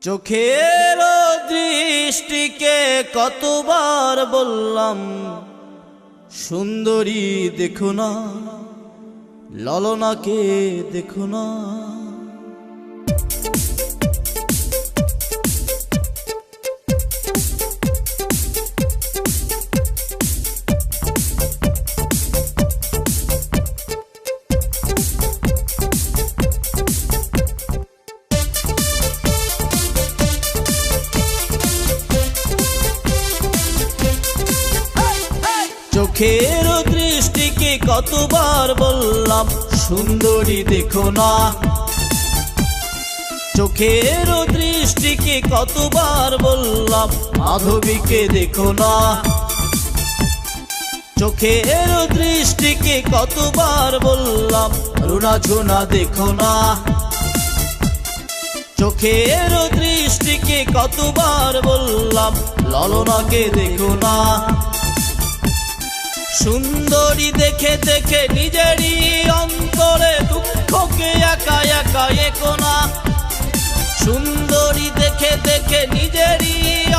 চোখের দৃষ্টিকে কতবার বললাম সুন্দরী দেখো না, ললনাকে দেখো না। চোখের দৃষ্টিকে কতবার বললাম সুন্দরী দেখো না, চোখের দৃষ্টিকে কতবার বললাম মাধবীকে দেখো না, চোখের দৃষ্টিকে কতবার বললাম রুনা ঝুনা দেখো না, চোখের দৃষ্টিকে কতবার বললাম ললনাকে দেখো না। সুন্দরী দেখে দেখে নিজেরই অন্তরে দুঃখকে একা একা একো না, সুন্দরী দেখে দেখে নিজেরই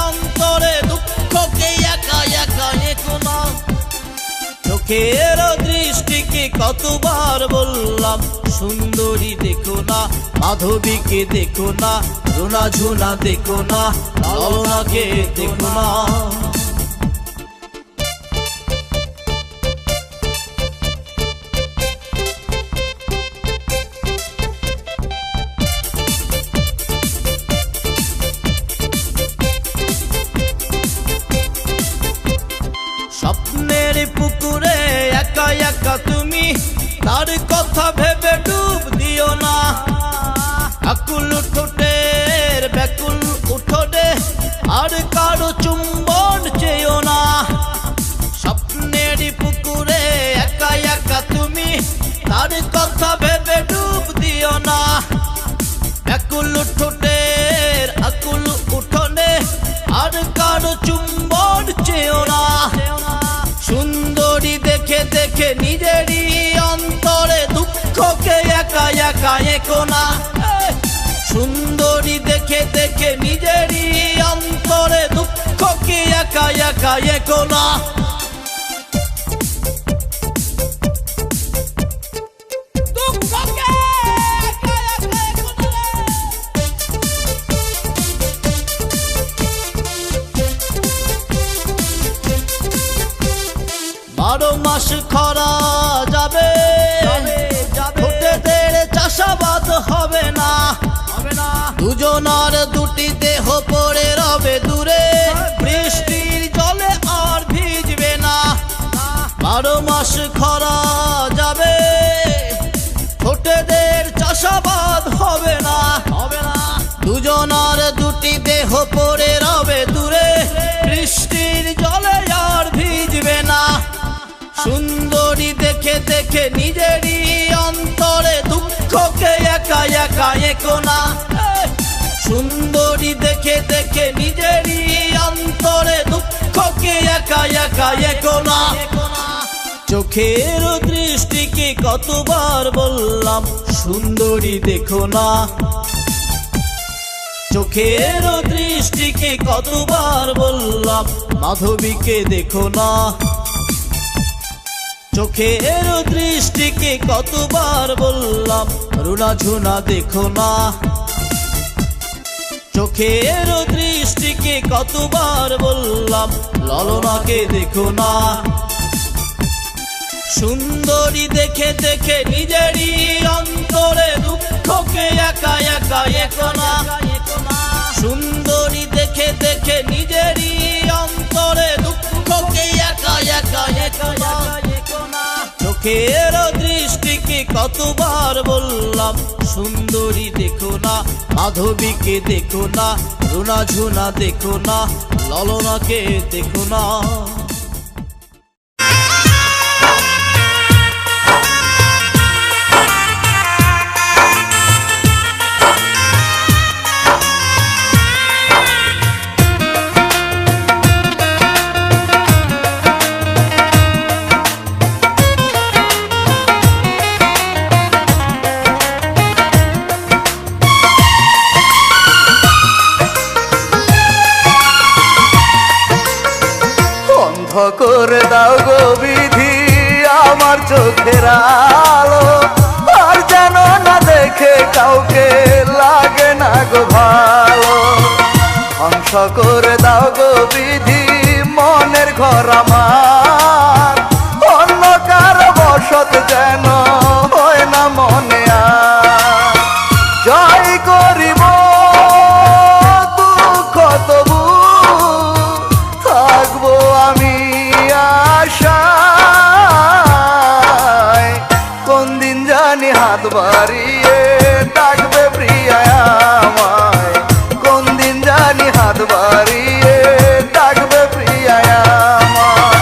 অন্তরে দুঃখকে একা একা একো না। চোখের দৃষ্টিকে কতবার বললাম সুন্দরী দেখো না, মাধবীকে দেখো না, রুনা ঝুনা দেখো না, ললনাকে দেখো না। স্বপ্নের পুকুরে একা একা তুমি, তার কথা ভেবে ডুব দিও না, আকুল ঠোঁটের ব্যাকুল উঠোনে আর কারো চুম্বন চেয়েও না। স্বপ্নের পুকুরে একা একা তুমি, তার কথা ভেবে ডুব দিও না, ব্যাকুল ঠোঁটের আকুল উঠোনে আর কারো চুম্বন চেয়েও না। সুন্দরী দেখে দেখে নিজেরই অন্তরে দুঃখকে একা একা একো না, সুন্দরী দেখে দেখে নিজেরই অন্তরে দুঃখকে একা একা একো না। বারো মাস খরা যাবে, ঠোঁটেদের চাষাবাদ হবে না, দুজনার দুটি দেহ পড়ে রবে দূরে, বৃষ্টির জলে আর ভিজবে না। বারো মাস খরা যাবে, ঠোঁটেদের চাষাবাদ হবে না, দুজনার দুটি দেহ পড়ে রবে দূরে, বৃষ্টির জলে আর ভিজবে না। সুন্দরী দেখে দেখে নিজেরই অন্তরে দুঃখকে একা একা একো না, সুন্দরী দেখে দেখে নিজেরই অন্তরে দুঃখকে একা একা একো না। চোখের দৃষ্টিকে কতবার বললাম সুন্দরী দেখো না, চোখের দৃষ্টিকে কতবার বললাম মাধবীকে দেখো না, চোখের দৃষ্টিকে কতবার বললাম রুনা ঝুনা দেখো না, চোখের দৃষ্টিকে কতবার বললাম ললনাকে দেখো না। সুন্দরী দেখে দেখে নিজেরই অন্তরে দুঃখকে একা একা একো না, সুন্দরী দেখে দেখে নিজেরই অন্তরে দুঃখকে একা একা একো না। চোখের দৃষ্টিকে কতবার বললাম সুন্দরী দেখো না, মাধবীকে দেখো না, রুনা ঝুনা দেখো না, ললনাকে দেখো না। বন্ধ করে দাও গো বিধি আমার চোখের আলো, আর যেন না দেখে কাউকে লাগে না গো ভালো। ধ্বংস করে দাও গো বিধি মনের ঘর আমার, অন্য কারো বসত যেন হয় না মনে আর। জয় করিব দুঃখ তবু থাকবো আমি আশায়, কোন দিন জানি হাত বাড়িয়ে ডাকবে প্রিয়া আমায়, কোন দিন জানি হাত বাড়িয়ে ডাকবে প্রিয়া আমায়।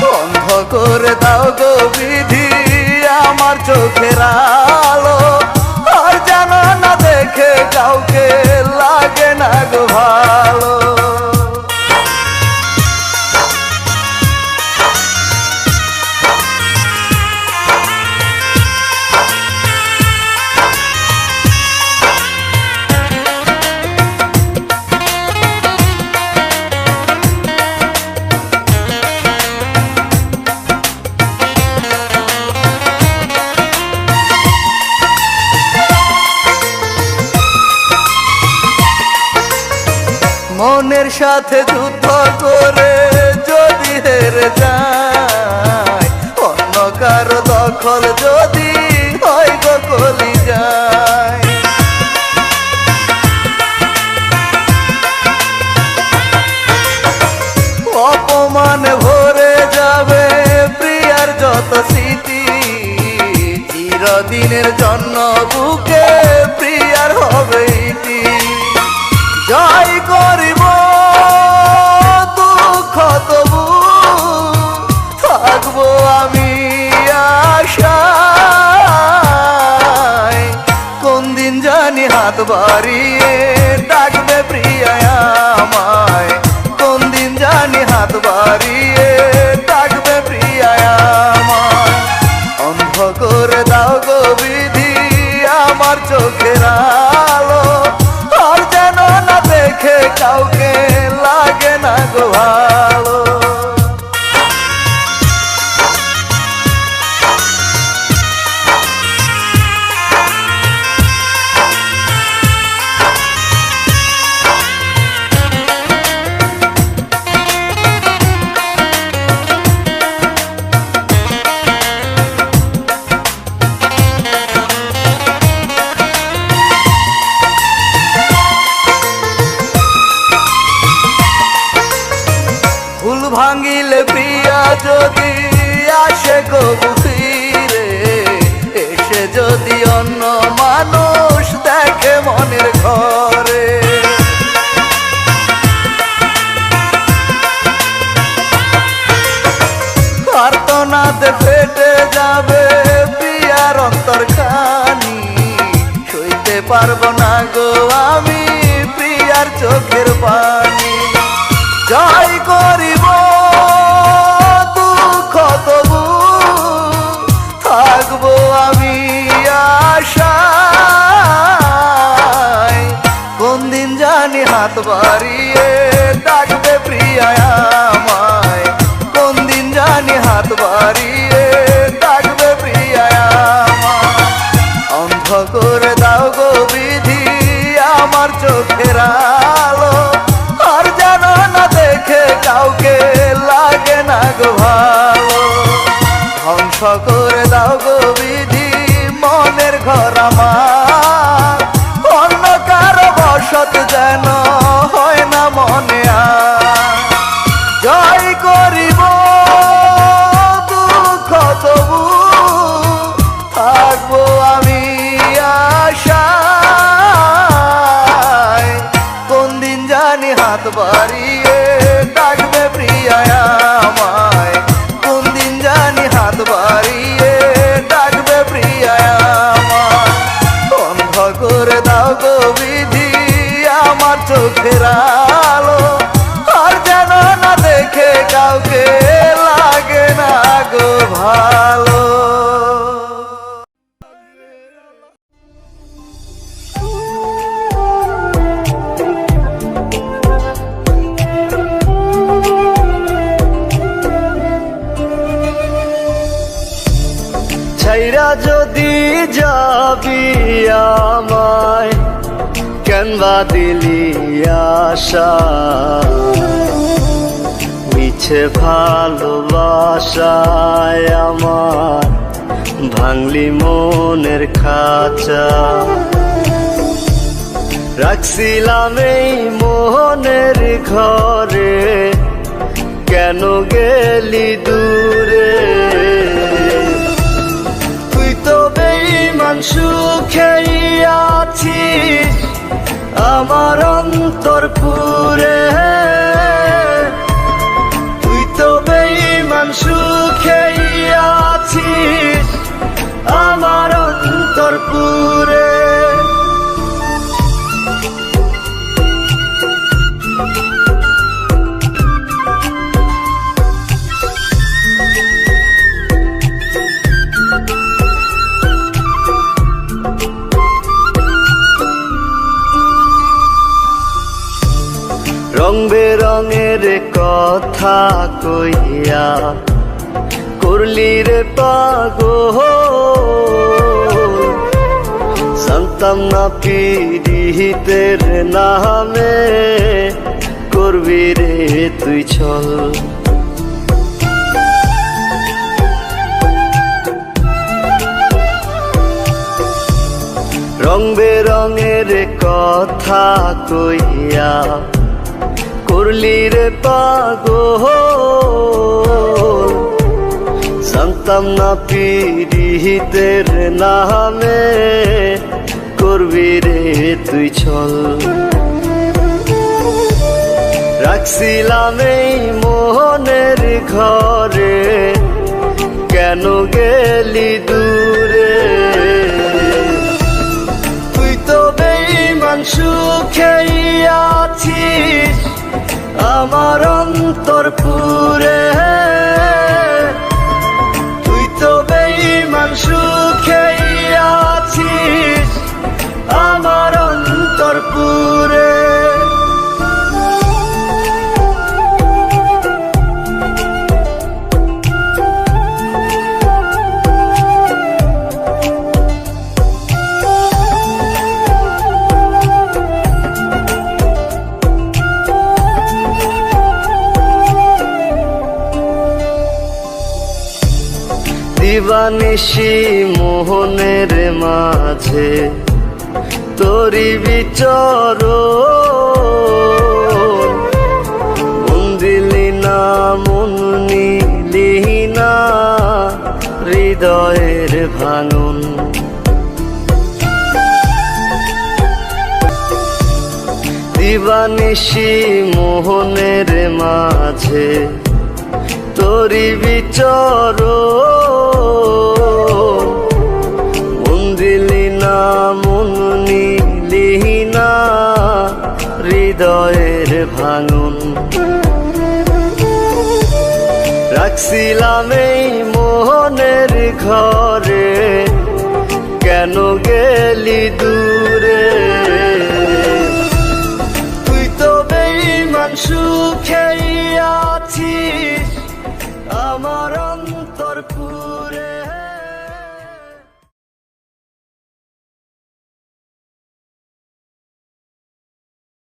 বন্ধ করে দাও গো বিধি আমার চোখের আলো, আর যেন না দেখে কাউকে লাগে না গো ভালো। মনের সাথে যুদ্ধ করে যদি হেরে যায়, অন্য কারো দখল যদি হয় গো কলি যায়। অপমানে ভরে যাবে প্রিয়ার যত স্মৃতি, চিরদিনের জন্য বুকে প্রিয়ার হবে ইতি। জয় করিব দুঃখ তবু থাকবো আমি আশায়, কোন দিন জানি হাত বাড়িয়ে ডাকবে প্রিয়া আমায়, কোন দিন জানি হাত বাড়িয়ে ডাকবে প্রিয়া আমায়। অন্ধ করে দাও গো বিধি আমার চোখের আলো, আর যেন না দেখে কাউকে লাগে না গো ভালো। ভুল ভাঙিলে প্রিয়া যদি আসে কবু ফিরে, এসে যদি অন্য মানুষ দেখে মনের ঘরে, আর্তনাদে ফেটে যাবে প্রিয়ার অন্তর খানি, সইতে পারবো না গো আমি প্রিয়ার চোখের পানি। জয় করিব দুঃখ তবু থাকবো আমি আশায়, কোন দিন জানি হাত বাড়িয়ে ডাকবে প্রিয়া আমায়, কোন দিন জানি হাত বাড়িয়ে ডাকবে প্রিয়া আমায়। অন্ধ করে দাও গো বিধি আমার চোখের আলো, আর যেন না দেখে কাউকে লাগে না গো ভালো। ধ্বংস করে দাও গো বিধি মনের ঘর আমার, অন্য কারো বসত যেন হয় না মনে আর। জয় করিব দুঃখ তবু থাকবো আমি আশায়, কোন দিন জানি হাত বাড়িয়ে ডাকবে প্রিয়া আমায়, কোন দিন জানি হাত বাড়িয়ে ডাকবে প্রিয়া আমায়। বন্ধ করে দাও গো বিধি আমার চোখের আলো, আর যেন না দেখে কাউকে লাগে না গো ভালো। যাবি আমায়, কেন বা দিলি আশা, মিছে ভালোবাসায় আমার ভাঙলি মনের খাঁচা। রাখছিলাম এই মোহনের ঘরে, কেন গেলি দূরে? তুই তো বেঈমান সুখেই আছিস আমার অন্তর পুরে, তুই তো বেঈমান সুখেই আছিস আমার অন্তর পুরে। রং বেরঙের কথা কইয়া করলি রে পাগল, জানতাম না পীড়িতের নামে করবি রে তুই ছল। রং বেরঙের কথা কইয়া করলি রে পাগল, জানতাম না পীড়িতের নামে করবি রে তুই ছল। রাখছিলাম এই মোহনের ঘরে, কেন গেলি দূরে? তুই তো বেঈমান সুখেই আছিস আমার অন্তর পুরে, তুই তো বেঈমান সুখেই আছিস আমার অন্তর পুরে। দিবানিশি মোহনের মাঝে তোরি বিচরণ, মন দিলি না মন নিলি না হৃদয়ের ভাঙন। দিবানিশি মোহনের মাঝে তোরি বিচরণ, মন দিলি না মন নিলি না হৃদয়ের ভাঙন। রাখছিলাম এই মোহনের ঘরে, কেন গেলি দূরে? তুই তো বেঈমান সুখেই আছিস আমার